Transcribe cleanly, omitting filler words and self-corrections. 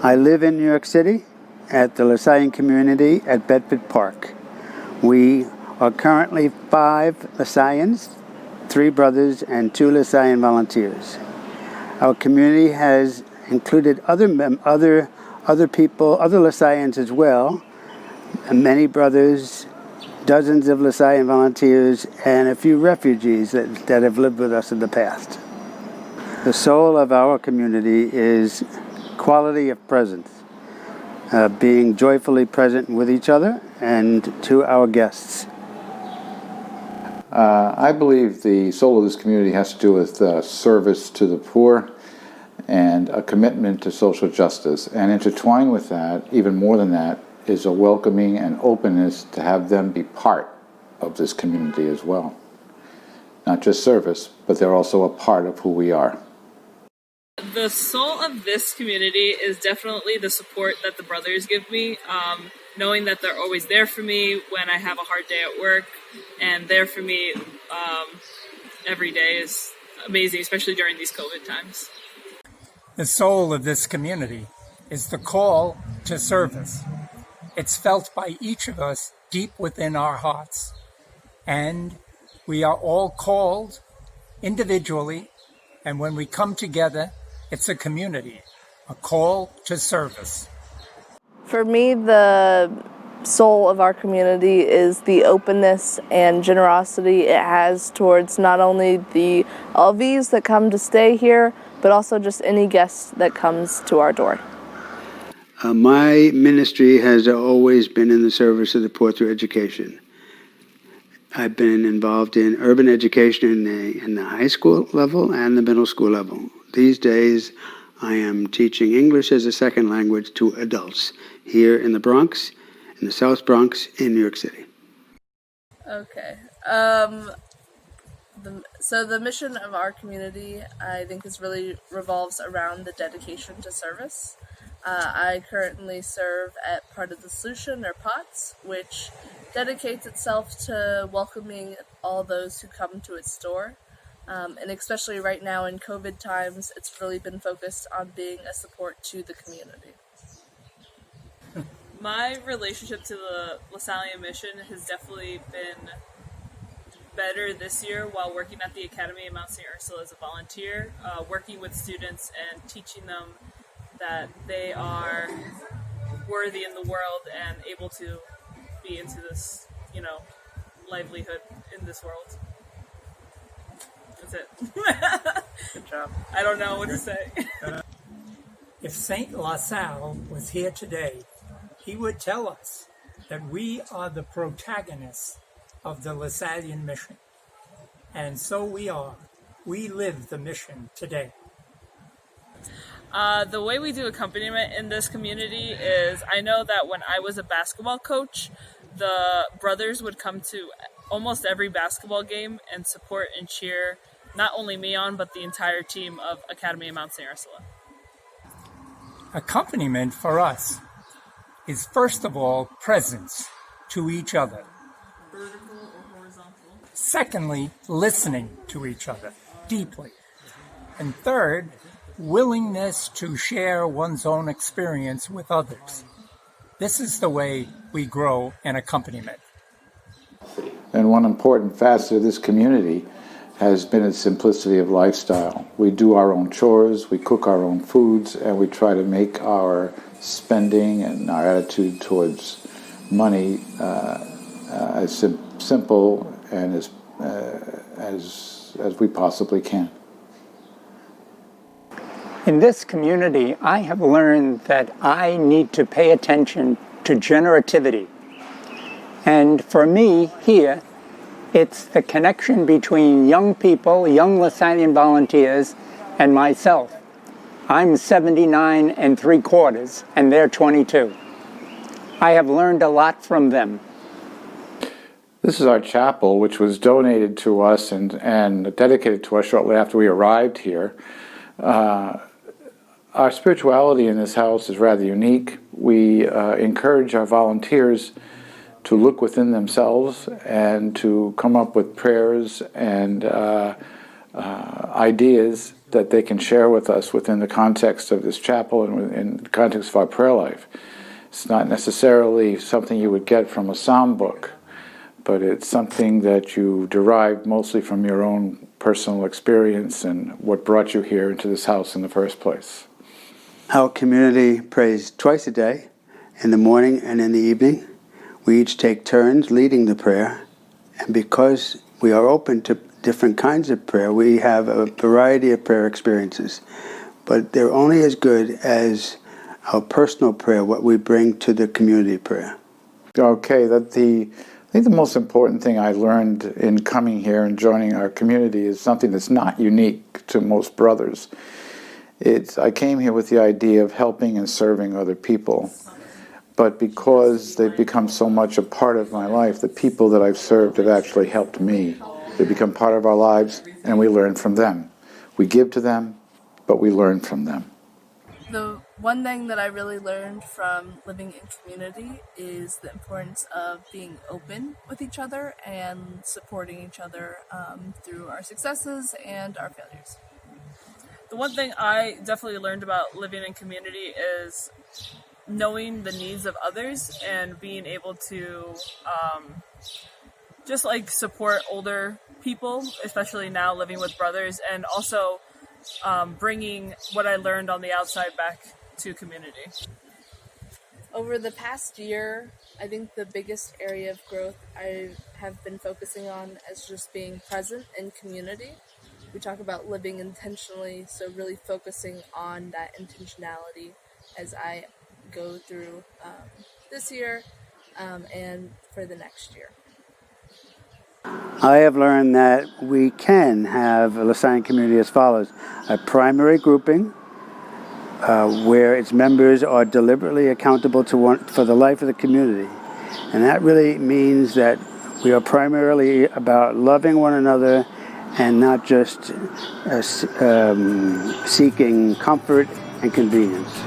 I live in New York City at the Lasalian community at Bedford Park. We are currently 5 Lasalians, 3 brothers, and 2 Lasalian volunteers. Our community has included other people, other Lasalians as well, many brothers, dozens of Lasalian volunteers, and a few refugees that have lived with us in the past. The soul of our community is quality of presence, being joyfully present with each other and to our guests. I believe the soul of this community has to do with service to the poor and a commitment to social justice. And intertwined with that, even more than that, is a welcoming and openness to have them be part of this community as well. Not just service, but they're also a part of who we are. The soul of this community is definitely the support that the brothers give me, knowing that they're always there for me when I have a hard day at work, and there for me every day is amazing, especially during these COVID times. The soul of this community is the call to service. It's felt by each of us deep within our hearts, and we are all called individually, and when we come together, it's a community, a call to service. For me, the soul of our community is the openness and generosity it has towards not only the LVs that come to stay here, but also just any guest that comes to our door. My ministry has always been in the service of the poor through education. I've been involved in urban education in the high school level and the middle school level. These days, I am teaching English as a second language to adults here in the Bronx, in the South Bronx, in New York City. Okay. So the mission of our community, I think, really revolves around the dedication to service. I currently serve at Part of the Solution, or POTS, which dedicates itself to welcoming all those who come to its door. And especially right now in COVID times, it's really been focused on being a support to the community. My relationship to the Lasalian mission has definitely been better this year while working at the Academy of Mount St. Ursula as a volunteer, working with students and teaching them that they are worthy in the world and able to be into this, livelihood in this world. That's it. Good job. I don't know what to say. If Saint LaSalle was here today, he would tell us that we are the protagonists of the Lasalian mission. And so we are. We live the mission today. The way we do accompaniment in this community is, I know that when I was a basketball coach, the brothers would come to almost every basketball game and support and cheer not only me on, but the entire team of Academy of Mount St. Ursula. Accompaniment for us is, first of all, presence to each other. Vertical or horizontal. Secondly, listening to each other deeply. And third, willingness to share one's own experience with others. This is the way we grow an accompaniment. And one important facet of this community has been its simplicity of lifestyle. We do our own chores, we cook our own foods, and we try to make our spending and our attitude towards money as simple and as we possibly can. In this community, I have learned that I need to pay attention to generativity. And for me, here, it's the connection between young people, young Lasalian volunteers, and myself. I'm 79 3/4, and they're 22. I have learned a lot from them. This is our chapel, which was donated to us and dedicated to us shortly after we arrived here. Our spirituality in this house is rather unique. We encourage our volunteers to look within themselves and to come up with prayers and ideas that they can share with us within the context of this chapel and in the context of our prayer life. It's not necessarily something you would get from a psalm book, but it's something that you derive mostly from your own personal experience and what brought you here into this house in the first place. Our community prays twice a day, in the morning and in the evening. We each take turns leading the prayer, and because we are open to different kinds of prayer, we have a variety of prayer experiences. But they're only as good as our personal prayer, what we bring to the community prayer. Okay, I think the most important thing I learned in coming here and joining our community is something that's not unique to most brothers. I came here with the idea of helping and serving other people. But because they've become so much a part of my life, the people that I've served have actually helped me. They become part of our lives, and we learn from them. We give to them, but we learn from them. The one thing that I really learned from living in community is the importance of being open with each other and supporting each other through our successes and our failures. The one thing I definitely learned about living in community is knowing the needs of others and being able to just like support older people, especially now living with brothers, and also bringing what I learned on the outside back to community. Over the past year, I think the biggest area of growth I have been focusing on is just being present in community. We talk about living intentionally, so really focusing on that intentionality as I go through this year and for the next year. I have learned that we can have a lasalian community as follows: a primary grouping where its members are deliberately accountable for the life of the community. And that really means that we are primarily about loving one another and not just seeking comfort and convenience.